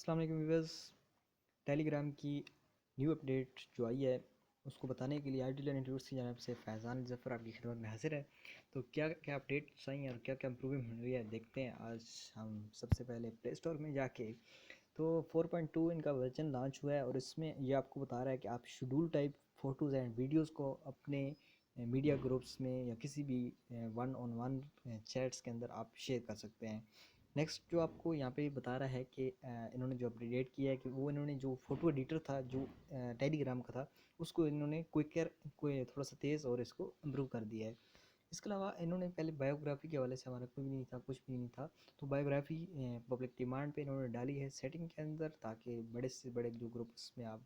अस्सलाम वालेकुम viewers. Telegram की न्यू अपडेट जो आई है उसको बताने के लिए आईटी लर्निंग टूर्स की जानिब से फैज़ान ज़फ़र आपकी खिदमत में हाजिर है। तो क्या क्या अपडेट्स आई हैं और क्या क्या इम्प्रूवमेंट हुई है देखते हैं। आज हम सबसे पहले प्ले स्टोर में जाके तो 4.2 इनका वर्जन लॉन्च हुआ है और इसमें ये आपको बता रहा है कि आप schedule type photos and videos को अपने मीडिया ग्रुप्स में या किसी भी वन ऑन वन चैट्स के अंदर आप शेयर कर सकते हैं। नेक्स्ट जो आपको यहाँ पे बता रहा है कि इन्होंने जो अपडेट किया है कि वो इन्होंने जो फ़ोटो एडिटर था जो टेलीग्राम का था उसको इन्होंने क्विकर कोई थोड़ा सा तेज़ और इसको इम्प्रूव कर दिया है। इसके अलावा इन्होंने पहले बायोग्राफी के हवाले से हमारा कोई भी नहीं था, कुछ भी नहीं था, तो बायोग्राफी पब्लिक डिमांड पे इन्होंने डाली है सेटिंग के अंदर, ताकि बड़े से बड़े जो ग्रुप्स में आप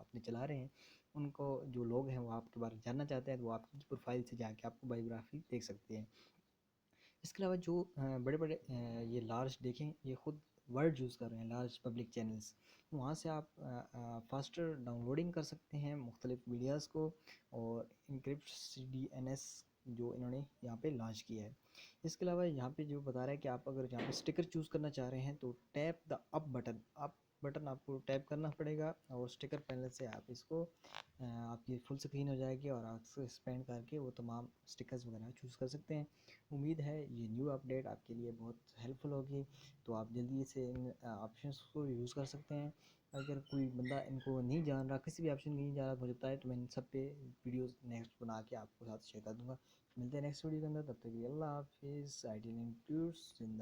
अपने चला रहे हैं उनको जो लोग हैं वो आपके बारे में जानना चाहते हैं तो वो आपकी प्रोफाइल से जाके आपको बायोग्राफी देख सकते हैं। इसके अलावा जो बड़े बड़े ये लार्ज देखें ये खुद वर्ड यूज़ कर रहे हैं लार्ज पब्लिक चैनल्स, वहाँ से आप फास्टर डाउनलोडिंग कर सकते हैं मुख्तलिफ वीडियोस को और इनक्रिप्ट CDNS जो इन्होंने यहाँ पे लॉन्च किया है। इसके अलावा यहाँ पे जो बता रहा है कि आप अगर यहाँ पे स्टिकर चूज़ करना चाह रहे हैं तो टैप द अप बटन आपको टैप करना पड़ेगा और स्टिकर पैनल से आप इसको आपकी फुल स्क्रीन हो जाएगी और आप एक्सपेंड करके वो तमाम स्टिकर्स वगैरह चूज़ कर सकते हैं। उम्मीद है ये न्यू अपडेट आपके लिए बहुत हेल्पफुल होगी, तो आप जल्दी से इन ऑप्शंस को यूज़ कर सकते हैं। अगर कोई बंदा इनको नहीं जान रहा, किसी भी ऑप्शन नहीं जान रहा, मुझे बताए तो मैं इन सब पे वीडियोस नेक्स्ट बना के आपको साथ शेयर कर दूँगा। मिलते हैं नेक्स्ट वीडियो के अंदर, तब तक के लिए अल्लाह हाफिज़। आईटी टूर्स जिंदा।